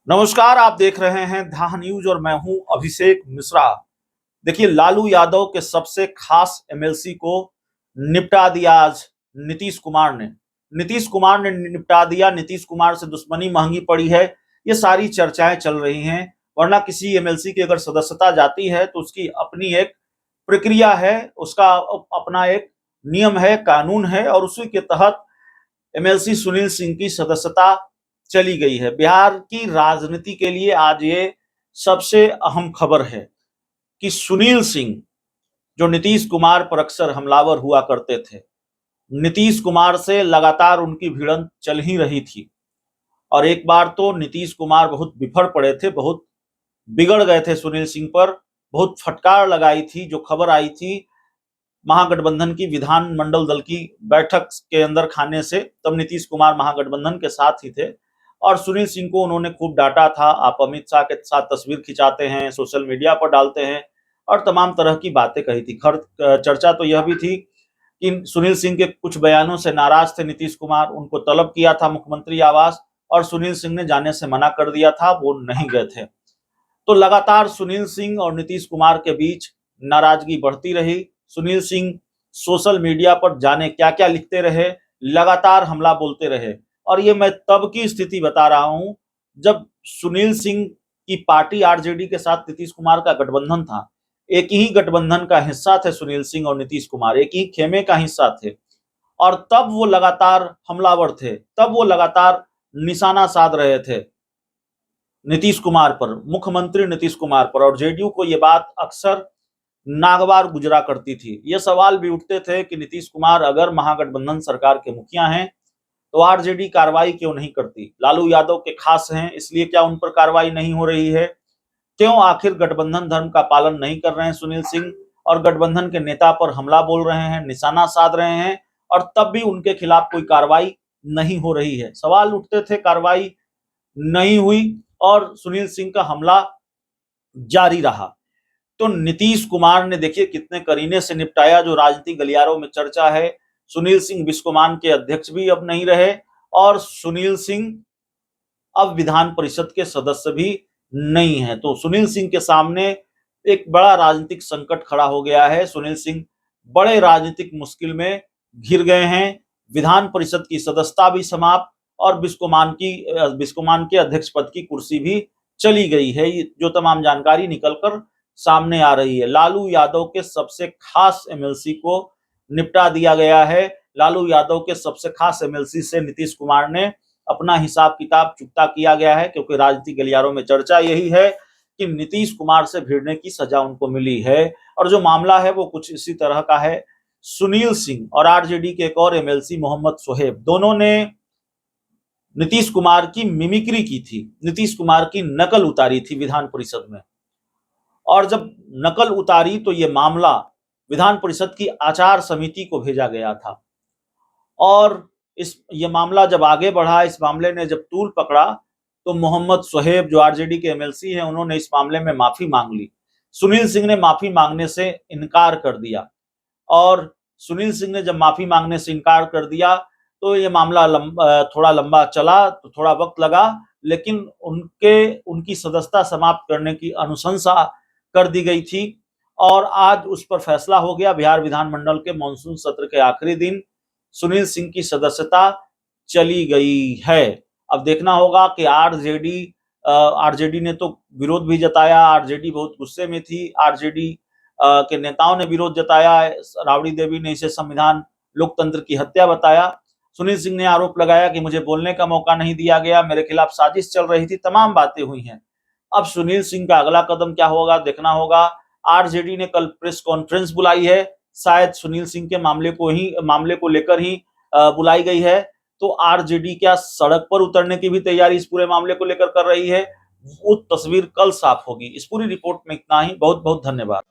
नमस्कार, आप देख रहे हैं धा न्यूज और मैं हूं अभिषेक मिश्रा। देखिए, लालू यादव के सबसे खास एमएलसी को निपटा दिया आज नीतीश कुमार ने। नीतीश कुमार ने निपटा दिया। नीतीश कुमार से दुश्मनी महंगी पड़ी है, ये सारी चर्चाएं चल रही हैं। वरना किसी एमएलसी की अगर सदस्यता जाती है तो उसकी अपनी एक प्रक्रिया है, उसका अपना एक नियम है, कानून है और उसी के तहत एमएलसी सुनील सिंह की सदस्यता चली गई है। बिहार की राजनीति के लिए आज ये सबसे अहम खबर है कि सुनील सिंह, जो नीतीश कुमार पर अक्सर हमलावर हुआ करते थे, नीतीश कुमार से लगातार उनकी भिड़ंत चल ही रही थी और एक बार तो नीतीश कुमार बहुत बिफर पड़े थे, बहुत बिगड़ गए थे सुनील सिंह पर। बहुत फटकार लगाई थी जो खबर आई थी महागठबंधन की विधानमंडल दल की बैठक के अंदर खाने से। तब नीतीश कुमार महागठबंधन के साथ ही थे और सुनील सिंह को उन्होंने खूब डांटा था। आप अमित शाह के साथ तस्वीर खिंचाते हैं, सोशल मीडिया पर डालते हैं और तमाम तरह की बातें कही थी। चर्चा तो यह भी थी कि सुनील सिंह के कुछ बयानों से नाराज थे नीतीश कुमार, उनको तलब किया था मुख्यमंत्री आवास और सुनील सिंह ने जाने से मना कर दिया था, वो नहीं गए थे। तो लगातार सुनील सिंह और नीतीश कुमार के बीच नाराजगी बढ़ती रही। सुनील सिंह सोशल मीडिया पर जाने क्या क्या लिखते रहे, लगातार हमला बोलते रहे। और ये मैं तब की स्थिति बता रहा हूं जब सुनील सिंह की पार्टी आरजेडी के साथ नीतीश कुमार का गठबंधन था। एक ही गठबंधन का हिस्सा थे सुनील सिंह और नीतीश कुमार, एक ही खेमे का हिस्सा थे और तब वो लगातार हमलावर थे, तब वो लगातार निशाना साध रहे थे नीतीश कुमार पर, मुख्यमंत्री नीतीश कुमार पर। और जेडीयू को ये बात अक्सर नागवार गुजरा करती थी। ये सवाल भी उठते थे कि नीतीश कुमार अगर महागठबंधन सरकार के मुखिया हैं तो आरजेडी कार्रवाई क्यों नहीं करती? लालू यादव के खास हैं इसलिए क्या उन पर कार्रवाई नहीं हो रही है? क्यों आखिर गठबंधन धर्म का पालन नहीं कर रहे हैं सुनील सिंह और गठबंधन के नेता पर हमला बोल रहे हैं, निशाना साध रहे हैं और तब भी उनके खिलाफ कोई कार्रवाई नहीं हो रही है? सवाल उठते थे, कार्रवाई नहीं हुई और सुनील सिंह का हमला जारी रहा। तो नीतीश कुमार ने देखिए कितने करीने से निपटाया। जो राजनीतिक गलियारों में चर्चा है, सुनील सिंह बिस्कोमान के अध्यक्ष भी अब नहीं रहे और सुनील सिंह अब विधान परिषद के सदस्य भी नहीं है। तो सुनील सिंह के सामने एक बड़ा राजनीतिक संकट खड़ा हो गया है। सुनील सिंह बड़े राजनीतिक मुश्किल में घिर गए हैं। विधान परिषद की सदस्यता भी समाप्त और बिस्कोमान के अध्यक्ष पद की कुर्सी भी चली गई है, जो तमाम जानकारी निकलकर सामने आ रही है। लालू यादव के सबसे खास एमएलसी को निपटा दिया गया है। लालू यादव के सबसे खास एमएलसी से नीतीश कुमार ने अपना हिसाब किताब चुकता किया गया है, क्योंकि राजनीतिक गलियारों में चर्चा यही है कि नीतीश कुमार से भिड़ने की सजा उनको मिली है। और जो मामला है वो कुछ इसी तरह का है। सुनील सिंह और आरजेडी के एक और एमएलसी मोहम्मद सोहेब, दोनों ने नीतीश कुमार की मिमिक्री की थी, नीतीश कुमार की नकल उतारी थी विधान परिषद में। और जब नकल उतारी तो ये मामला विधान परिषद की आचार समिति को भेजा गया था और ये मामला जब आगे बढ़ा, इस मामले ने जब तूल पकड़ा तो मोहम्मद सोहेब जो आरजेडी के एमएलसी हैं, उन्होंने इस मामले में माफी मांग ली। सुनील सिंह ने माफी मांगने से इनकार कर दिया और सुनील सिंह ने जब माफी मांगने से इनकार कर दिया तो ये मामला थोड़ा लंबा चला, तो थोड़ा वक्त लगा, लेकिन उनकी सदस्यता समाप्त करने की अनुशंसा कर दी गई थी और आज उस पर फैसला हो गया। बिहार विधानमंडल के मानसून सत्र के आखिरी दिन सुनील सिंह की सदस्यता चली गई है। अब देखना होगा कि आरजेडी ने तो विरोध भी जताया, आरजेडी बहुत गुस्से में थी, आरजेडी के नेताओं ने विरोध जताया। राबड़ी देवी ने इसे संविधान लोकतंत्र की हत्या बताया। सुनील सिंह ने आरोप लगाया कि मुझे बोलने का मौका नहीं दिया गया, मेरे खिलाफ साजिश चल रही थी, तमाम बातें हुई हैं। अब सुनील सिंह का अगला कदम क्या होगा देखना होगा। आरजेडी ने कल प्रेस कॉन्फ्रेंस बुलाई है, शायद सुनील सिंह के मामले को लेकर ही बुलाई गई है। तो आरजेडी क्या सड़क पर उतरने की भी तैयारी इस पूरे मामले को लेकर कर रही है? वो तस्वीर कल साफ होगी। इस पूरी रिपोर्ट में इतना ही। बहुत बहुत धन्यवाद।